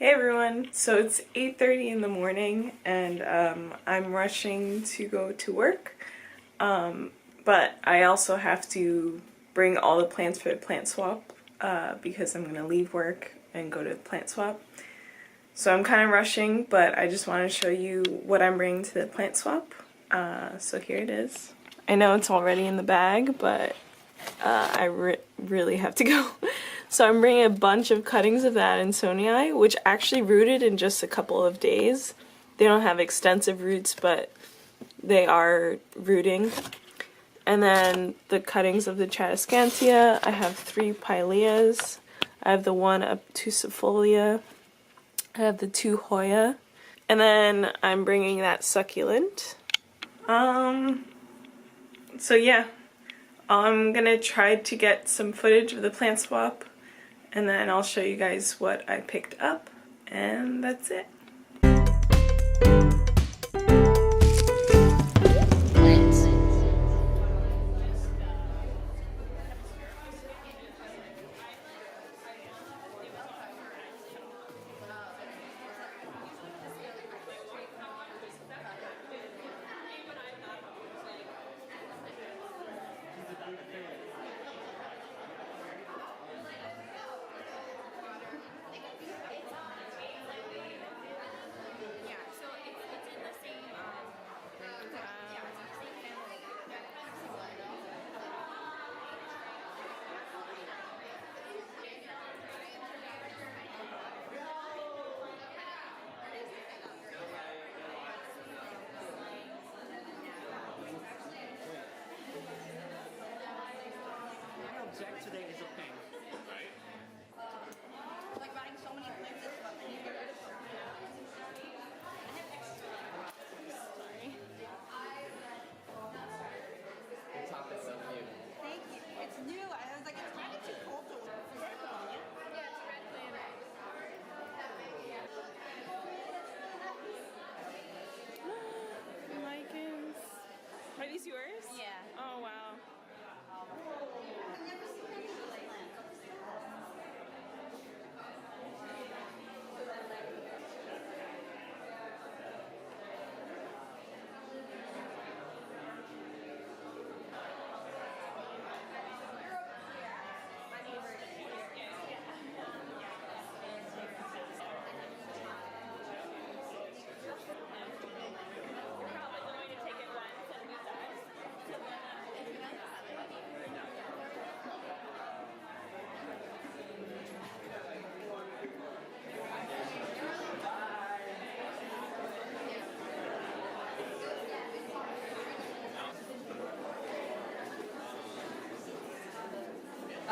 Hey everyone, so it's 8:30 in the morning and I'm rushing to go to work, but I also have to bring all the plants for the plant swap because I'm going to leave work and go to the plant swap. So I'm kind of rushing, but I just want to show you what I'm bringing to the plant swap. So here it is. I know it's already in the bag, but I really have to go. So I'm bringing a bunch of cuttings of that Adansonii, which actually rooted in just a couple of days. They don't have extensive roots, but they are rooting. And then the cuttings of the Tradescantia. I have 3 Pileas. I have the 1 Obtusifolia. I have the 2 Hoya. And then I'm bringing that succulent. So yeah, I'm gonna try to get some footage of the plant swap, and then I'll show you guys what I picked up, and that's it. Today is a pain. Right? Like buying so many plants is fun. You get rid of them. Sorry. The top is so cute. Thank you. It's new. I was like, it's kind of too cold to wear. Is that pneumonia? Yeah, it's red planet. Lichens. Are these yours? Yeah. Oh wow. I've never seen any of these plants.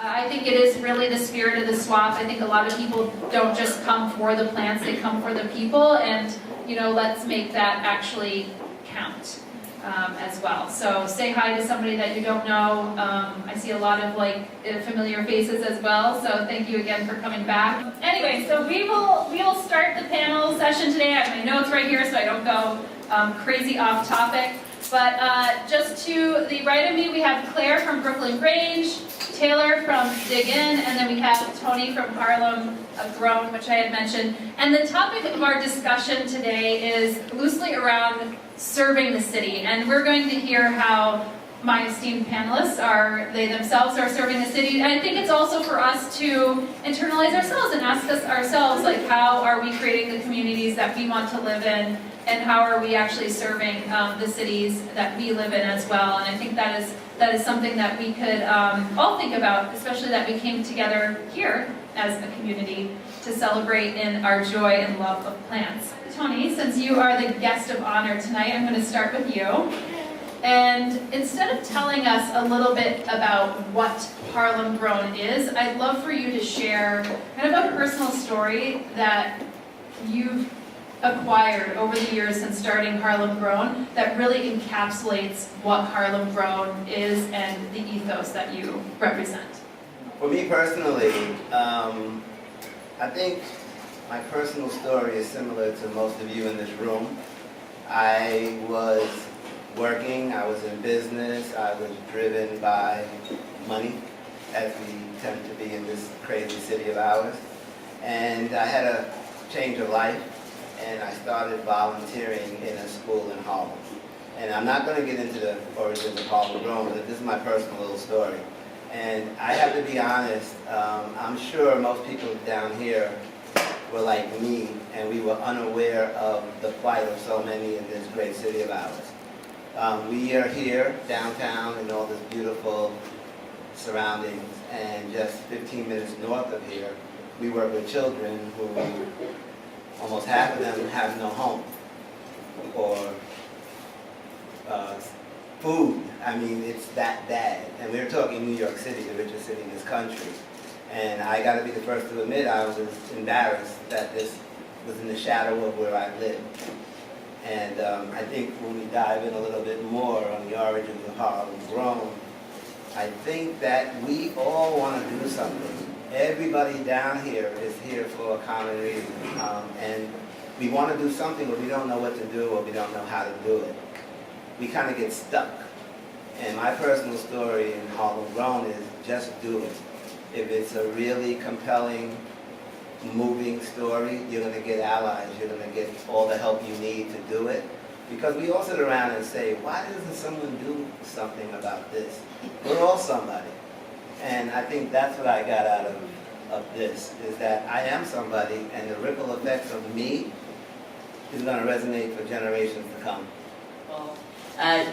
I think it is really the spirit of the swap. I think a lot of people don't just come for the plants, they come for the people, and let's make that actually count as well. So say hi to somebody that you don't know. I see a lot of familiar faces as well, so thank you again for coming back. Anyway, so we will start the panel session today. I have my notes right here so I don't go crazy off topic. But just to the right of me, we have Claire from Brooklyn Grange, Taylor from Dig In, and then we have Tony from Harlem Grown, which I had mentioned. And the topic of our discussion today is loosely around serving the city. And we're going to hear how my esteemed panelists they themselves are serving the city. And I think it's also for us to internalize ourselves and ask us ourselves, how are we creating the communities that we want to live in? And how are we actually serving the cities that we live in as well? And I think that is something that we could all think about, especially that we came together here as a community to celebrate in our joy and love of plants. Tony, since you are the guest of honor tonight, I'm going to start with you. And instead of telling us a little bit about what Harlem Grown is, I'd love for you to share kind of a personal story that you've acquired over the years since starting Harlem Grown that really encapsulates what Harlem Grown is and the ethos that you represent. For me personally, I think my personal story is similar to most of you in this room. I was working, I was in business, I was driven by money, as we tend to be in this crazy city of ours. And I had a change of life, and I started volunteering in a school in Harlem. And I'm not going to get into the origins of Harlem Grown, but this is my personal little story. And I have to be honest, I'm sure most people down here were like me, and we were unaware of the plight of so many in this great city of ours. We are here downtown in all this beautiful surroundings, and just 15 minutes north of here, we work with children who, almost half of them have no home or food. I mean, it's that bad. And we're talking New York City, the richest city in this country. And I got to be the first to admit I was embarrassed that this was in the shadow of where I lived. And I think when we dive in a little bit more on the origins of Harlem Grown, I think that we all want to do something. Everybody down here is here for a common reason. And we want to do something, but we don't know what to do or we don't know how to do it. We kind of get stuck. And my personal story in Harlem Grown is just do it. If it's a really compelling, moving story, you're going to get allies, you're going to get all the help you need to do it. Because we all sit around and say, why doesn't someone do something about this? We're all somebody. And I think that's what I got out of this, is that I am somebody, and the ripple effects of me is going to resonate for generations to come. Well,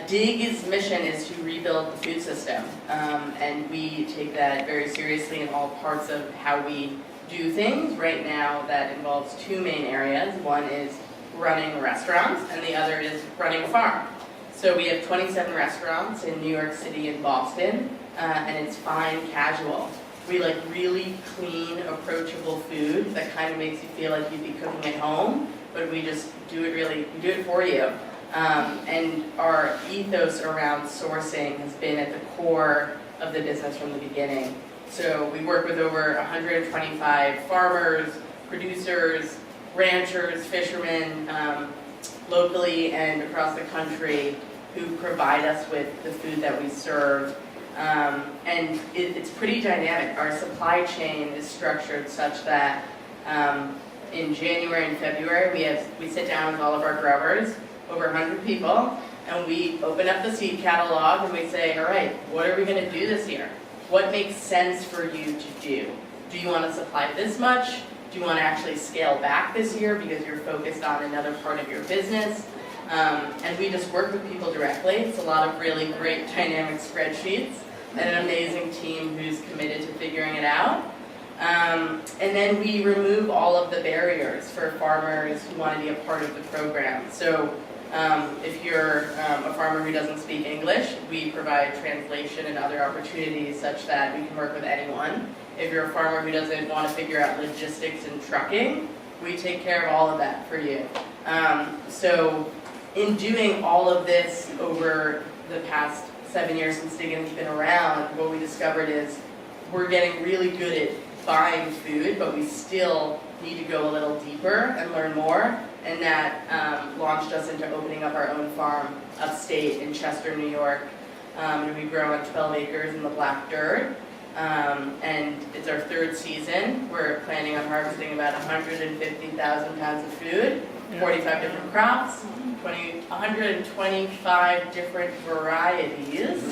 DIG's mission is to rebuild the food system, and we take that very seriously in all parts of how we do things. Right now, that involves two main areas. One is running restaurants, and the other is running a farm. So we have 27 restaurants in New York City and Boston, and it's fine casual. We like really clean, approachable food that kind of makes you feel like you'd be cooking at home, but we just do it we do it for you. And our ethos around sourcing has been at the core of the business from the beginning. So we work with over 125 farmers, producers, ranchers, fishermen, locally and across the country, who provide us with the food that we serve. And it's pretty dynamic. Our supply chain is structured such that in January and February we sit down with all of our growers, over 100 people, and we open up the seed catalog and we say, all right, what are we going to do this year? What makes sense for you to do? Do you want to supply this much? Do you want to actually scale back this year because you're focused on another part of your business? And we just work with people directly. It's a lot of really great dynamic spreadsheets and an amazing team who's committed to figuring it out. And then we remove all of the barriers for farmers who want to be a part of the program. So if you're a farmer who doesn't speak English, we provide translation and other opportunities such that we can work with anyone. If you're a farmer who doesn't want to figure out logistics and trucking, we take care of all of that for you. So in doing all of this over the past 7 years since Diggins' been around, what we discovered is we're getting really good at buying food, but we still need to go a little deeper and learn more. And that launched us into opening up our own farm upstate in Chester, New York. And we grow on 12 acres in the black dirt. And it's our third season. We're planning on harvesting about 150,000 pounds of food, 45 different crops, 125 different varieties.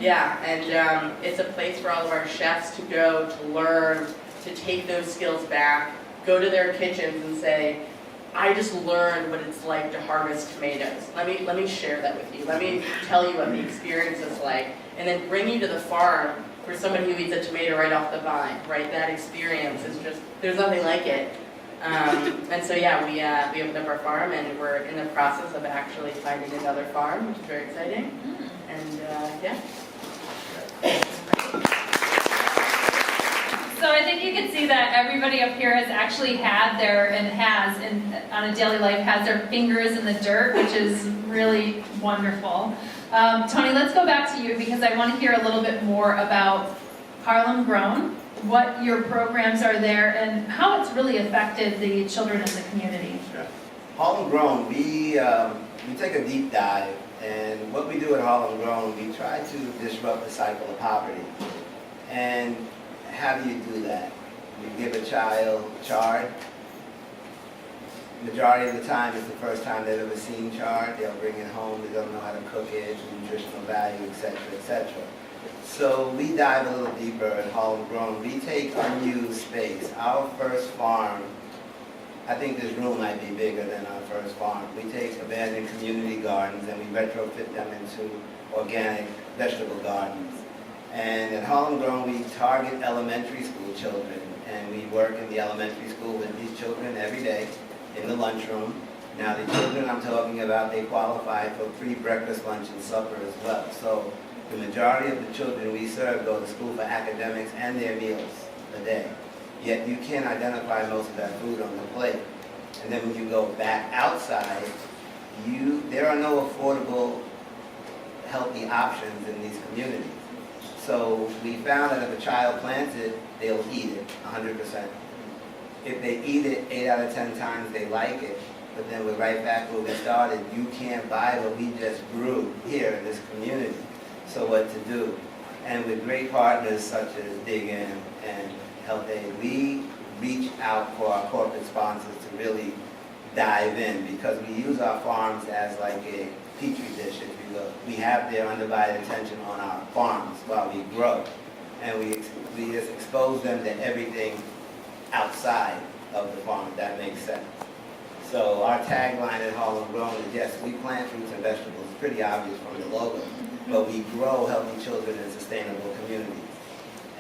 Yeah, and it's a place for all of our chefs to go, to learn, to take those skills back, go to their kitchens and say, I just learned what it's like to harvest tomatoes. Let me share that with you. Let me tell you what the experience is like. And then bring you to the farm for somebody who eats a tomato right off the vine, right? That experience is just, there's nothing like it. And so yeah, we opened up our farm and we're in the process of actually finding another farm, which is very exciting. And yeah. So I think you can see that everybody up here has actually had their, and has, on a daily life, has their fingers in the dirt, which is really wonderful. Tony, let's go back to you because I want to hear a little bit more about Harlem Grown, what your programs are there, and how it's really affected the children in the community. Sure. Harlem Grown, we take a deep dive, and what we do at Harlem Grown, we try to disrupt the cycle of poverty. And how do you do that? You give a child chard, majority of the time, it's the first time they've ever seen chard. They'll bring it home. They don't know how to cook it, nutritional value, etc., etc. So we dive a little deeper at Harlem Grown. We take unused space. Our first farm, I think this room might be bigger than our first farm. We take abandoned community gardens and we retrofit them into organic vegetable gardens. And at Harlem Grown, we target elementary school children, and we work in the elementary school with these children every day in the lunchroom. Now, the children I'm talking about, they qualify for free breakfast, lunch, and supper as well. So the majority of the children we serve go to school for academics and their meals a day. Yet you can't identify most of that food on the plate. And then when you go back outside, there are no affordable, healthy options in these communities. So we found that if a child plants it, they'll eat it 100%. If they eat it 8 out of 10 times, they like it. But then we're right back where we started. You can't buy what we just grew here in this community. So what to do? And with great partners such as Dig In and Health Aid, we reach out for our corporate sponsors to really dive in, because we use our farms as like a petri dish, if you will. We have their undivided attention on our farms while we grow. And we just expose them to everything outside of the farm, if that makes sense. So our tagline at Harlem Grown is, yes, we plant fruits and vegetables. It's pretty obvious from the logo. But we grow healthy children in sustainable communities.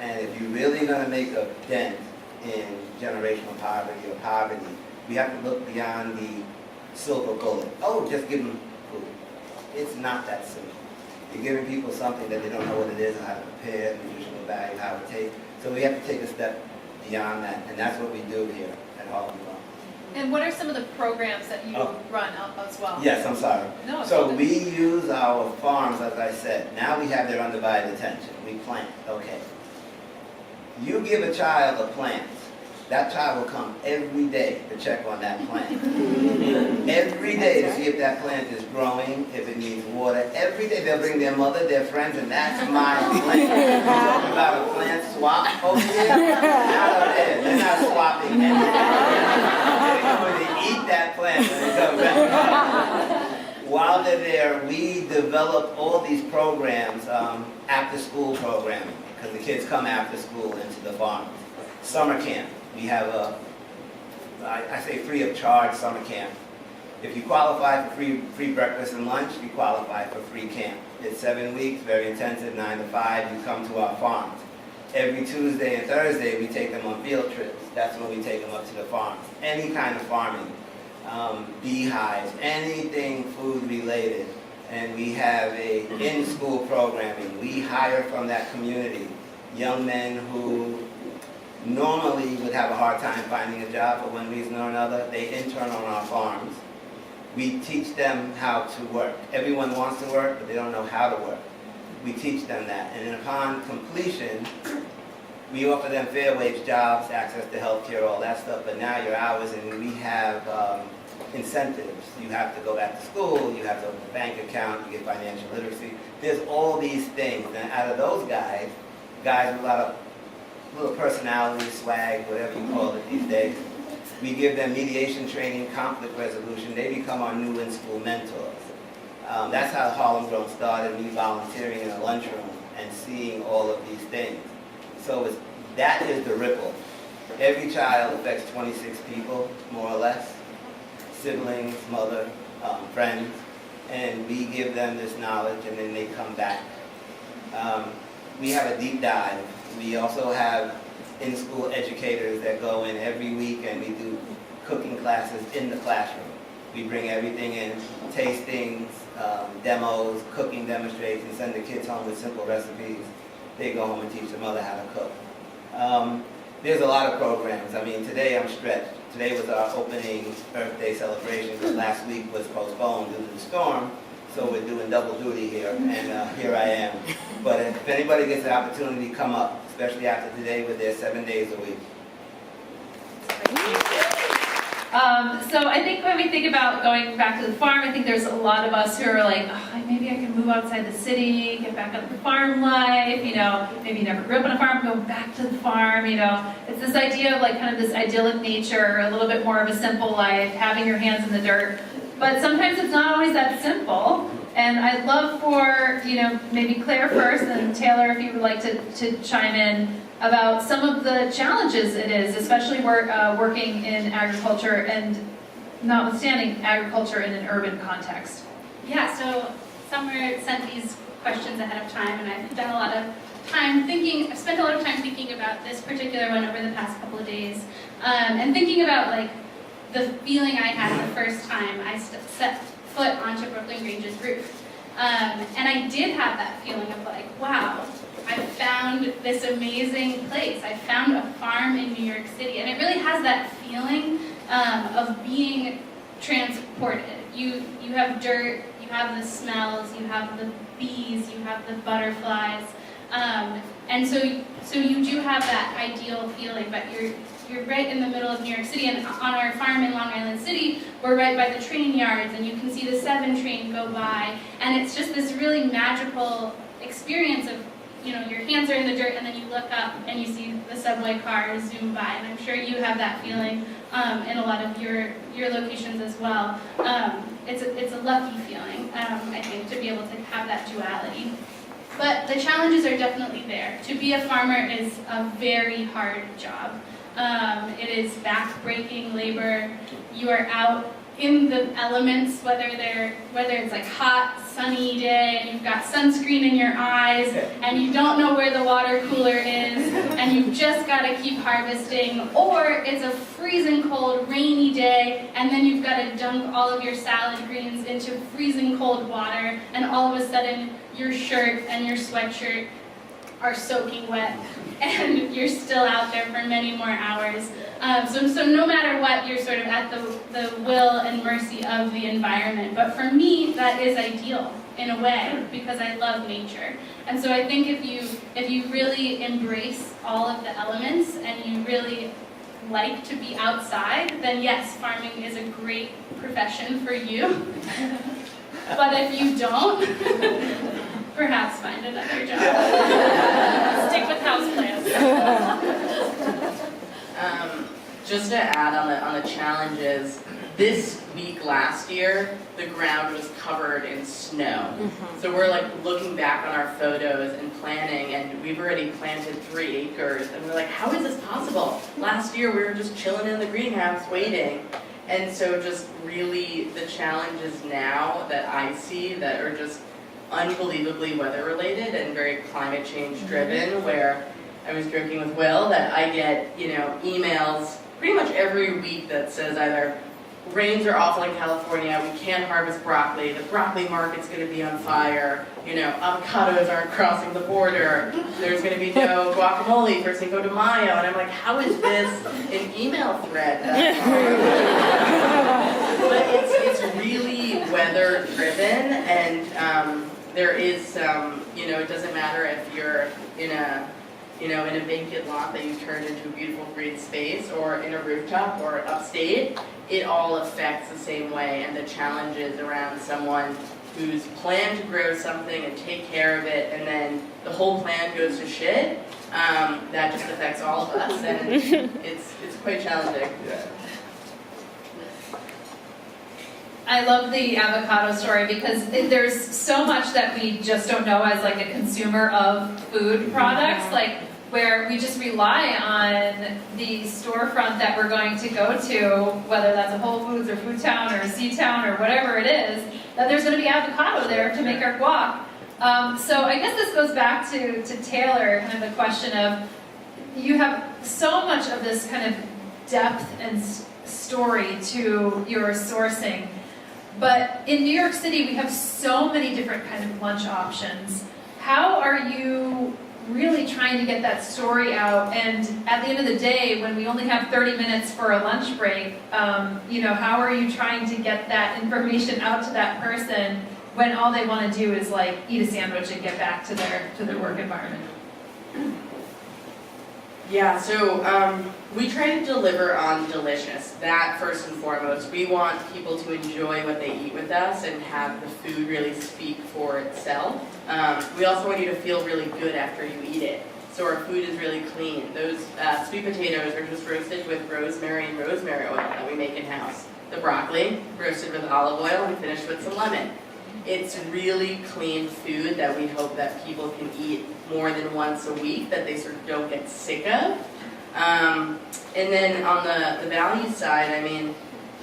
And if you're really going to make a dent in generational poverty or poverty, we have to look beyond the silver bullet. Oh, just give them food. It's not that simple. You're giving people something that they don't know what it is and how to prepare, nutritional value, how to take. So we have to take a step beyond that, and that's what we do here at Harlem Grown. And what are some of the programs that you Oh. run as well? Yes, I'm sorry. No, it's So all good. we use our farms, as I said. Now we have their undivided attention. We plant. Okay. You give a child a plant, that child will come every day to check on that plant. Every day to see if that plant is growing, if it needs water. Every day they'll bring their mother, their friends, and that's my plant. You're talking about a plant swap over here? Not up there. They're not swapping anything. They're going to eat that plant when they come back. While they're there, we develop all these programs, after-school programming, because the kids come after school into the farms. Summer camp. We have I say free of charge summer camp. If you qualify for free breakfast and lunch, you qualify for free camp. It's 7 weeks, very intensive, 9 to 5. You come to our farms. Every Tuesday and Thursday, we take them on field trips. That's when we take them up to the farms. Any kind of farming, beehives, anything food related. And we have a in-school programming. We hire from that community young men who normally would have a hard time finding a job for one reason or another. They intern on our farms. We teach them how to work. Everyone wants to work, but they don't know how to work. We teach them that. And then upon completion, we offer them fair wage jobs, access to health care, all that stuff, but now your hours, and we have incentives. You have to go back to school, you have to open a bank account, you get financial literacy. There's all these things. And out of those guys with a lot of little personality, swag, whatever you call it these days, we give them mediation training, conflict resolution. They become our new in-school mentors. That's how Harlem Grown started, me volunteering in a lunchroom and seeing all of these things. So that is the ripple. Every child affects 26 people, more or less, siblings, mother, friends, and we give them this knowledge and then they come back. We have a deep dive. We also have in-school educators that go in every week and we do cooking classes in the classroom. We bring everything in, tastings, demos, cooking demonstrations, send the kids home with simple recipes. They go home and teach the mother how to cook. There's a lot of programs. I mean, today I'm stretched. Today was our opening Earth Day celebration, because last week was postponed due to the storm. So we're doing double duty here, and here I am. But if anybody gets the opportunity to come up, especially after today, we're there 7 days a week. So I think when we think about going back to the farm, I think there's a lot of us who are like, oh, maybe I can move outside the city, get back on the farm life, you know, maybe you never grew up on a farm, go back to the farm, you know. It's this idea of like kind of this idyllic nature, a little bit more of a simple life, having your hands in the dirt. But sometimes it's not always that simple. And I'd love for, you know, maybe Claire first, and then Taylor, if you would like to chime in about some of the challenges it is, especially working in agriculture and notwithstanding agriculture in an urban context. Yeah, so Summer sent these questions ahead of time, and I've done a lot of time thinking, I've spent a lot of time thinking about this particular one over the past couple of days, and thinking about like the feeling I had the first time I set foot onto Brooklyn Grange's roof. And I did have that feeling of like, wow, I found this amazing place. I found a farm in New York City, and it really has that feeling of being transported. You have dirt, you have the smells, you have the bees, you have the butterflies, and so you do have that ideal feeling. But you're right in the middle of New York City, and on our farm in Long Island City, we're right by the train yards, and you can see the 7 train go by, and it's just this really magical experience of, you know, your hands are in the dirt, and then you look up and you see the subway cars zoom by, and I'm sure you have that feeling in a lot of your locations as well. It's a lucky feeling, I think, to be able to have that duality. But the challenges are definitely there. To be a farmer is a very hard job. It is back-breaking labor. You are out in the elements, whether it's like hot, sunny day, and you've got sunscreen in your eyes, and you don't know where the water cooler is, and you've just got to keep harvesting, or it's a freezing cold, rainy day, and then you've got to dunk all of your salad greens into freezing cold water, and all of a sudden your shirt and your sweatshirt are soaking wet, and you're still out there for many more hours. So no matter what, you're sort of at the will and mercy of the environment. But for me, that is ideal in a way, because I love nature. And so I think if you really embrace all of the elements and you really like to be outside, then yes, farming is a great profession for you. But if you don't, perhaps find another job. Stick with houseplants. Just to add on the challenges, this week last year, the ground was covered in snow. So we're like looking back on our photos and planning, and we've already planted 3 acres, and we're like, how is this possible? Last year we were just chilling in the greenhouse waiting. And so just really the challenges now that I see that are just unbelievably weather related and very climate change driven, where I was joking with Will that I get, you know, emails pretty much every week that says either rains are awful in California, we can't harvest broccoli, the broccoli market's going to be on fire, you know, avocados aren't crossing the border, there's going to be no guacamole for Cinco de Mayo, and I'm like, how is this an email thread? But it's really weather driven, and there is some, you know, it doesn't matter if you're in a vacant lot that you turned into a beautiful green space, or in a rooftop, or upstate, it all affects the same way, and the challenges around someone who's planned to grow something and take care of it, and then the whole plan goes to shit, that just affects all of us, and it's quite challenging. Yeah. I love the avocado story because there's so much that we just don't know as like a consumer of food products, like where we just rely on the storefront that we're going to go to, whether that's a Whole Foods or Food Town or Sea Town or whatever it is, that there's going to be avocado there to make our guac. So I guess this goes back to Taylor, kind of the question of, you have so much of this kind of depth and story to your sourcing. But in New York City, we have so many different kind of lunch options. How are you really trying to get that story out? And at the end of the day, when we only have 30 minutes for a lunch break, you know, how are you trying to get that information out to that person when all they want to do is like eat a sandwich and get back to their work environment? Yeah, so we try to deliver on delicious. That first and foremost. We want people to enjoy what they eat with us and have the food really speak for itself. We also want you to feel really good after you eat it. So our food is really clean. Those sweet potatoes are just roasted with rosemary and rosemary oil that we make in-house. The broccoli, roasted with olive oil and finished with some lemon. It's really clean food that we hope that people can eat more than once a week, that they sort of don't get sick of. And then on the value side, I mean,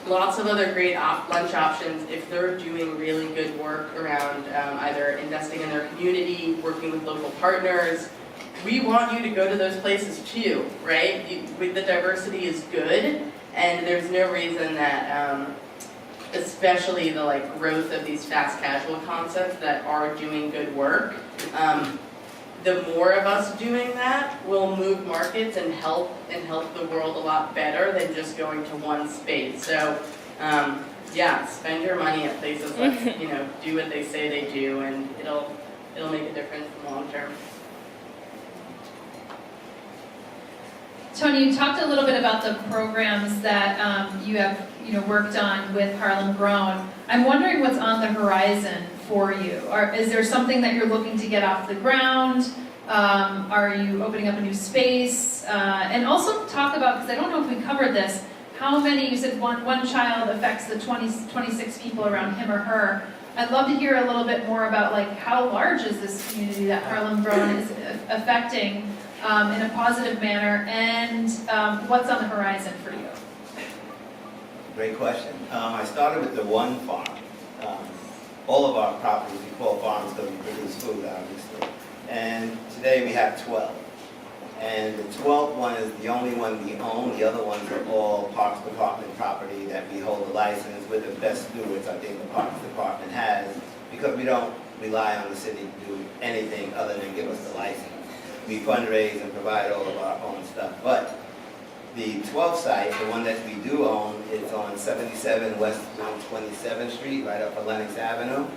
lots of other great lunch options if they're doing really good work around either investing in their community, working with local partners. We want you to go to those places too, right? The diversity is good, and there's no reason that especially the growth of these fast casual concepts that are doing good work. The more of us doing that will move markets and help the world a lot better than just going to one space. So yeah, spend your money at places that do what they say they do, and it'll make a difference in the long term. Tony, you talked a little bit about the programs that you have worked on with Harlem Grown. I'm wondering what's on the horizon for you. Is there something that you're looking to get off the ground? Are you opening up a new space? And also talk about, because I don't know if we covered this, how many, you said one child affects the 26 people around him or her. I'd love to hear a little bit more about how large is this community that Harlem Grown is affecting in a positive manner, and what's on the horizon for you? Great question. I started with the one farm. All of our properties we call farms because we produce food, obviously. And today we have 12. And the 12th one is the only one we own. The other ones are all Parks Department property that we hold a license. We're the best stewards I think the Parks Department has, because we don't rely on the city to do anything other than give us the license. We fundraise and provide all of our own stuff. But the 12th site, the one that we do own, is on 77 West 127th Street, right up Lenox Avenue.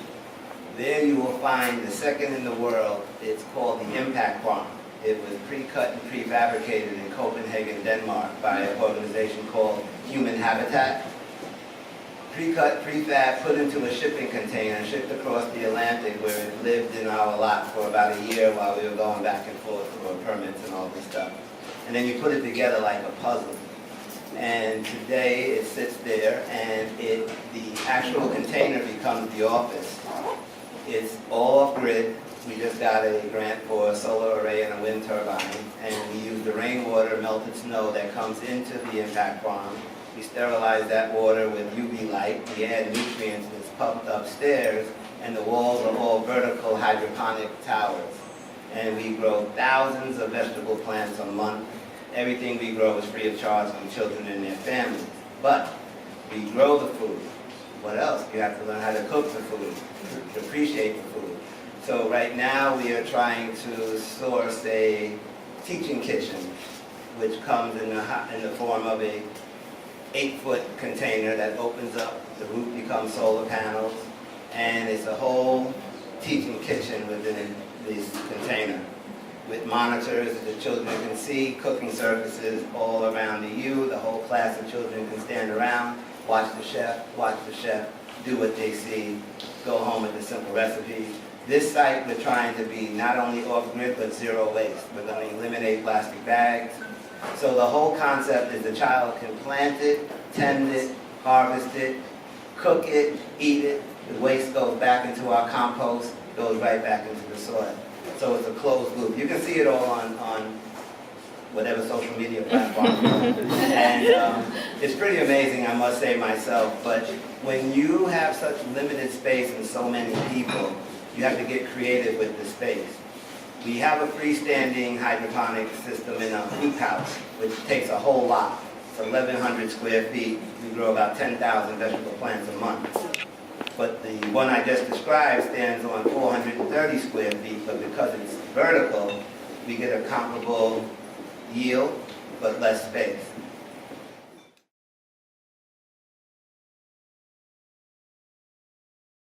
There you will find the second in the world. It's called the Impact Farm. It was pre-cut and prefabricated in Copenhagen, Denmark by an organization called Human Habitat. Pre-cut, prefab, put into a shipping container, shipped across the Atlantic, where it lived in our lot for about a year while we were going back and forth for permits and all this stuff. And then you put it together like a puzzle. And today it sits there, and the actual container becomes the office. It's all off-grid. We just got a grant for a solar array and a wind turbine, and we use the rainwater, melted snow that comes into the impact farm. We sterilize that water with UV light. We add nutrients that's pumped upstairs, and the walls are all vertical hydroponic towers. And we grow thousands of vegetable plants a month. Everything we grow is free of charge for the children and their families. But we grow the food. What else? You have to learn how to cook the food, to appreciate the food. So right now we are trying to source a teaching kitchen, which comes in the form of a 8-foot container that opens up. The roof becomes solar panels, and it's a whole teaching kitchen within this container, with monitors that the children can see, cooking surfaces all around the U. The whole class of children can stand around, watch the chef, do what they see, go home with the simple recipes. This site, we're trying to be not only off-grid, but zero waste. We're going to eliminate plastic bags. So the whole concept is the child can plant it, tend it, harvest it, cook it, eat it. The waste goes back into our compost, goes right back into the soil. So it's a closed loop. You can see it all on whatever social media platform. And it's pretty amazing, I must say myself. But when you have such limited space and so many people, you have to get creative with the space. We have a freestanding hydroponic system in a hoop house, which takes a whole lot. It's 1,100 square feet. We grow about 10,000 vegetable plants a month. But the one I just described stands on 430 square feet, but because it's vertical, we get a comparable yield, but less space.